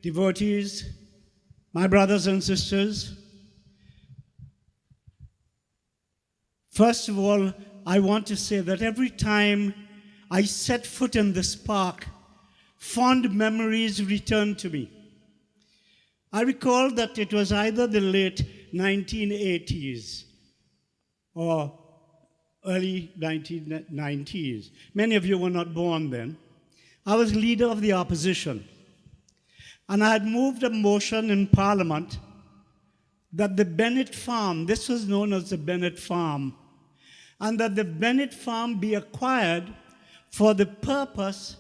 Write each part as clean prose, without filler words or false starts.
devotees, my brothers and sisters, first of all, I want to say that every time I set foot in this park, fond memories return to me. I recall that it was either the late 1980s or early 1990s. Many of you were not born then. I was leader of the opposition. And I had moved a motion in Parliament that the Bennett Farm, this was known as the Bennett Farm, and that the Bennett Farm be acquired for the purpose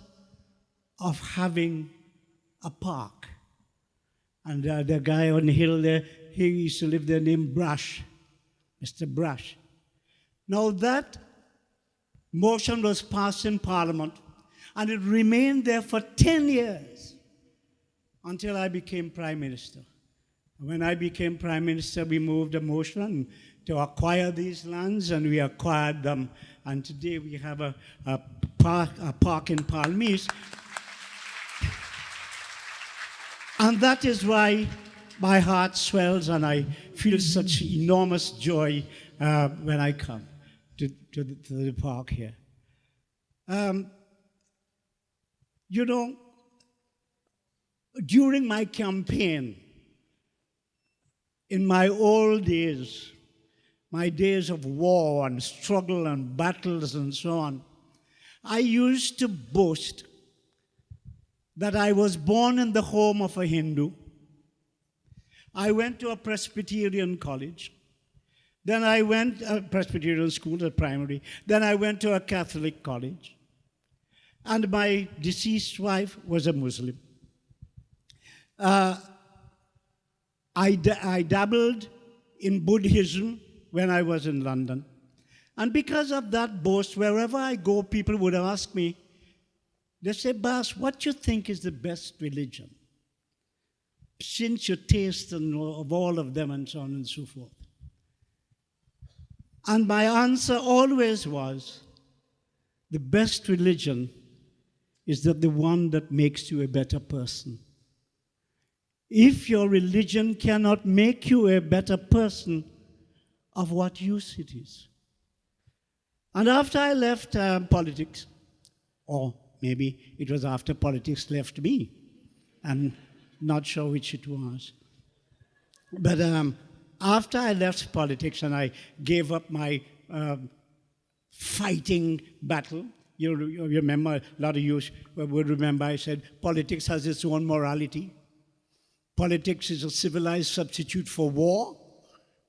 of having a park. And the guy on the hill there, he used to live there named Brush, Mr. Brush. Now that motion was passed in Parliament, and it remained there for 10 years until I became Prime Minister. When I became Prime Minister, we moved a motion to acquire these lands, and we acquired them. And today we have a park in Palmyra. And that is why my heart swells and I feel such enormous joy when I come to the park here. You know, during my campaign, in my old days, my days of war and struggle and battles and so on, I used to boast that I was born in the home of a Hindu. I went to a Presbyterian college. Then I went to a Presbyterian school at primary. Then I went to a Catholic college. And my deceased wife was a Muslim. I dabbled in Buddhism when I was in London. And because of that boast, wherever I go, people would ask me, they say, Bas, what do you think is the best religion? Since your taste of all of them and so on and so forth. And my answer always was, the best religion is that the one that makes you a better person. If your religion cannot make you a better person, of what use it is? And after I left politics, or maybe it was after politics left me, I'm not sure which it was. But after I left politics and I gave up my fighting battle, you remember, a lot of you would remember I said, politics has its own morality. Politics is a civilized substitute for war.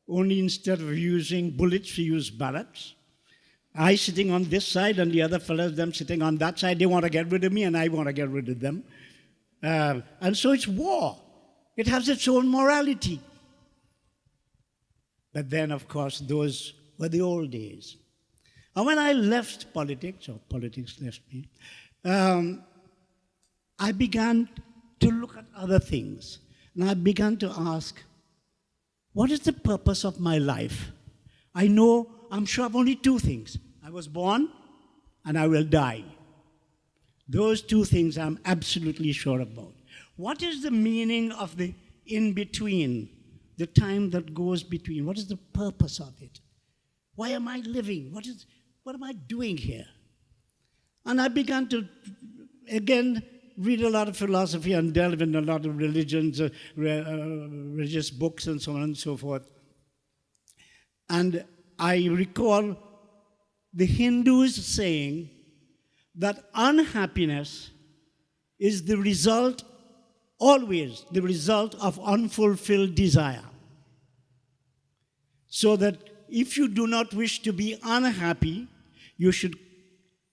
Only instead of using bullets, we use bullets. I sitting on this side and the other fellows, them sitting on that side, they want to get rid of me and I want to get rid of them. And so it's war. It has its own morality. But then, of course, those were the old days. And when I left politics, or politics left me, I began to look at other things. And I began to ask, what is the purpose of my life? I'm sure of only two things. I was born and I will die. Those two things I'm absolutely sure about. What is the meaning of the in-between, the time that goes between? What is the purpose of it? Why am I living? What am I doing here? And I began to, again, read a lot of philosophy and delve in a lot of religions, religious books and so on and so forth. And I recall the Hindus saying that unhappiness is the result, always the result of unfulfilled desire. So that if you do not wish to be unhappy, you should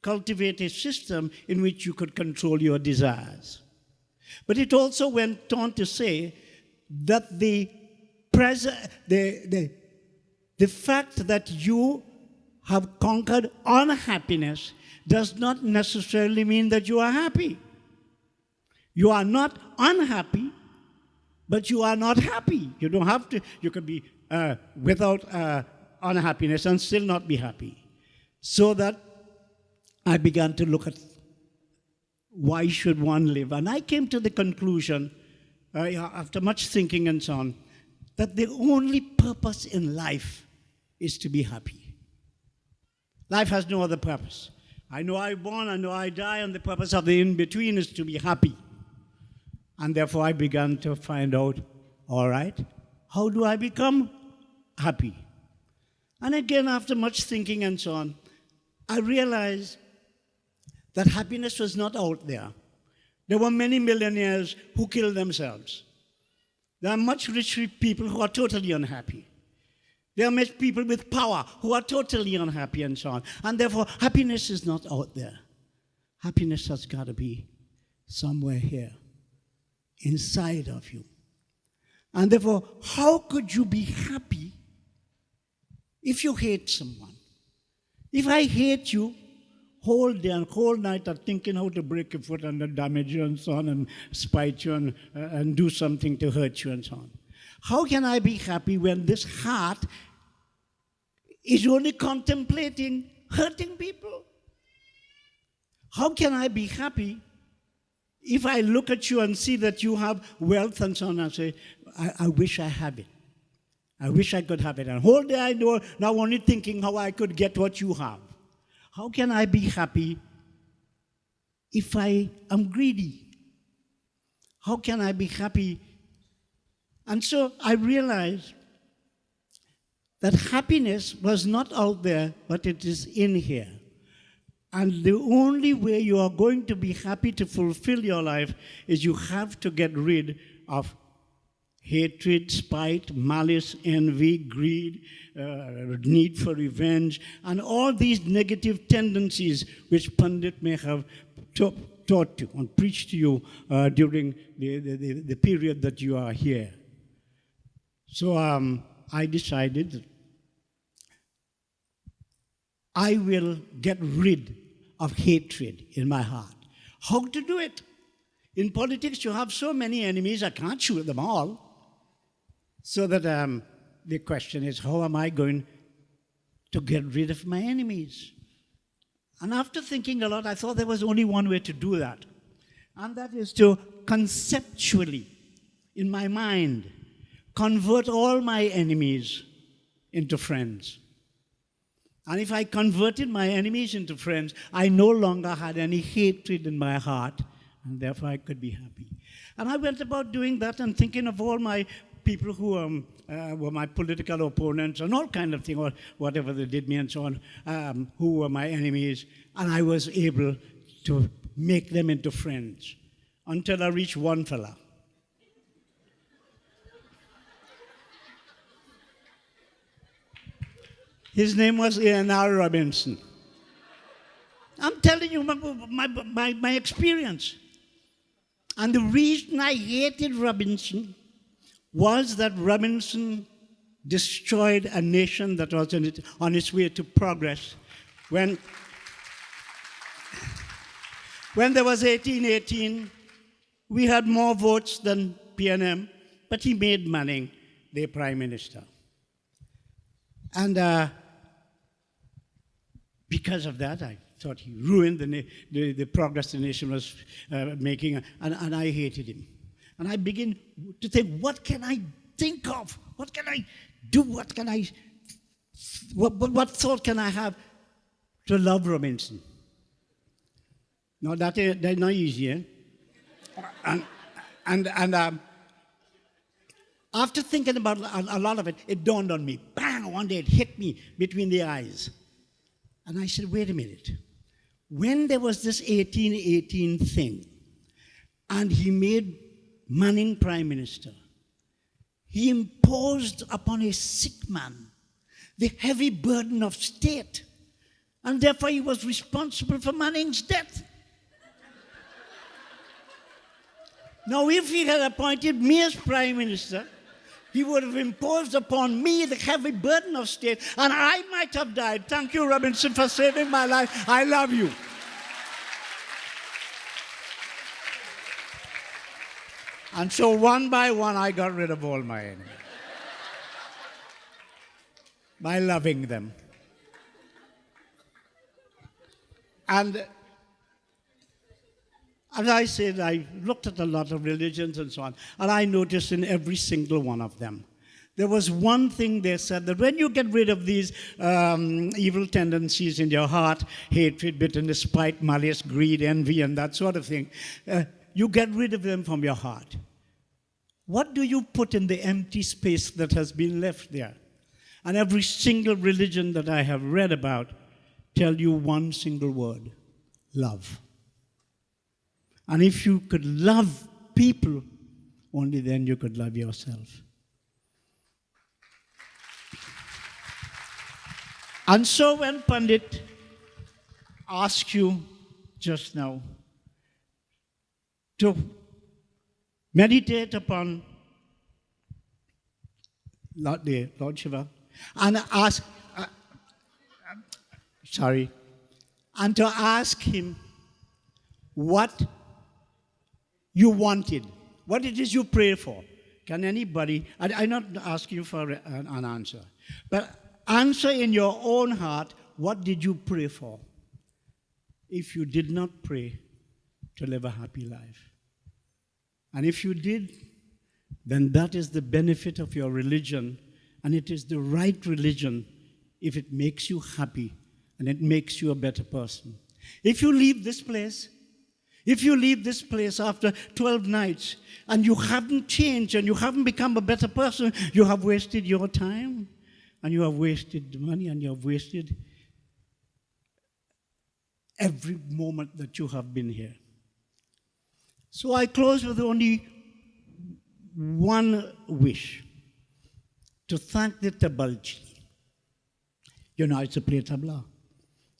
cultivate a system in which you could control your desires. But it also went on to say that the fact that you have conquered unhappiness does not necessarily mean that you are happy. You are not unhappy, but you are not happy. You don't have to, you can be without unhappiness and still not be happy. So that I began to look at why should one live? And I came to the conclusion after much thinking and so on, that the only purpose in life is to be happy. Life has no other purpose. I know I'm born, I know I die, and the purpose of the in-between is to be happy. And therefore I began to find out, all right, how do I become happy? And again, after much thinking and so on, I realized that happiness was not out there. There were many millionaires who killed themselves. There are much richer people who are totally unhappy. There are much people with power who are totally unhappy and so on. And therefore, happiness is not out there. Happiness has got to be somewhere here, inside of you. And therefore, how could you be happy if you hate someone? If I hate you, whole day and whole night I'm thinking how to break your foot and damage you and so on and spite you and do something to hurt you and so on. How can I be happy when this heart is only contemplating hurting people? How can I be happy if I look at you and see that you have wealth and so on and say, I wish I had it. I wish I could have it. And whole day I know now only thinking how I could get what you have. How can I be happy if I am greedy? How can I be happy? And so I realized that happiness was not out there, but it is in here. And the only way you are going to be happy to fulfill your life is you have to get rid of hatred, spite, malice, envy, greed, need for revenge, and all these negative tendencies which Pandit may have taught you and preached to you during the period that you are here. So I decided that I will get rid of hatred in my heart. How to do it? In politics, you have so many enemies, I can't shoot them all. So that the question is, how am I going to get rid of my enemies? And after thinking a lot, I thought there was only one way to do that. And that is to conceptually, in my mind, convert all my enemies into friends. And if I converted my enemies into friends, I no longer had any hatred in my heart, and therefore I could be happy. And I went about doing that and thinking of all my people who were my political opponents and all kind of things, or whatever they did me and so on, who were my enemies, and I was able to make them into friends until I reached one fella. His name was A.N.R. Robinson. I'm telling you my experience. And the reason I hated Robinson was that Robinson destroyed a nation that was on its way to progress. When there was 1818, we had more votes than PNM, but he made Manning the prime minister. And because of that, I thought he ruined the progress the nation was making, and I hated him. And I begin to think, what can I think of? What can I do? What thought can I have to love Robinson? No, that's not easy, eh? And after thinking about a lot of it, it dawned on me. Bang! One day it hit me between the eyes. And I said, wait a minute. When there was this 1818 thing, and he made Manning prime minister, he imposed upon a sick man the heavy burden of state, and therefore he was responsible for Manning's death. Now, if he had appointed me as prime minister, he would have imposed upon me the heavy burden of state, and I might have died. Thank you, Robinson, for saving my life. I love you. And so one by one, I got rid of all my enemies by loving them. And As I said, I looked at a lot of religions and so on, and I noticed in every single one of them, there was one thing they said, that when you get rid of these evil tendencies in your heart, hatred, bitterness, spite, malice, greed, envy, and that sort of thing, you get rid of them from your heart. What do you put in the empty space that has been left there? And every single religion that I have read about tell you one single word: love. And if you could love people, only then you could love yourself. And so when Pandit asked you just now to meditate upon Lord Shiva and and to ask him what you wanted, what it is you pray for. Can anybody, I'm not asking you for an answer, but answer in your own heart, what did you pray for if you did not pray to live a happy life? And if you did, then that is the benefit of your religion, and it is the right religion if it makes you happy and it makes you a better person. If you leave this place after 12 nights and you haven't changed and you haven't become a better person, you have wasted your time. And you have wasted money, and you have wasted every moment that you have been here. So I close with only one wish: to thank the Tabalji. You know, I used to play tabla.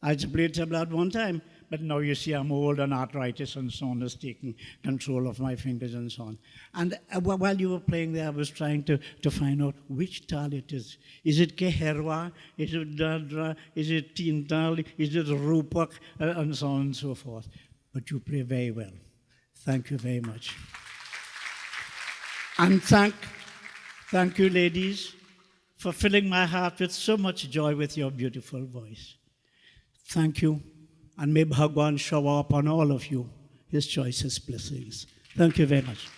I used to play tabla at one time, but now you see I'm old and arthritis and so on has taken control of my fingers and so on. And while you were playing there, I was trying to find out which tal it is. Is it Keherwa? Is it Dadra? Is it Tintal? Is it Rupak? And so on and so forth. But you play very well. Thank you very much. And thank you, ladies, for filling my heart with so much joy with your beautiful voice. Thank you. And may Bhagwan shower upon all of you his choicest blessings. Thank you very much.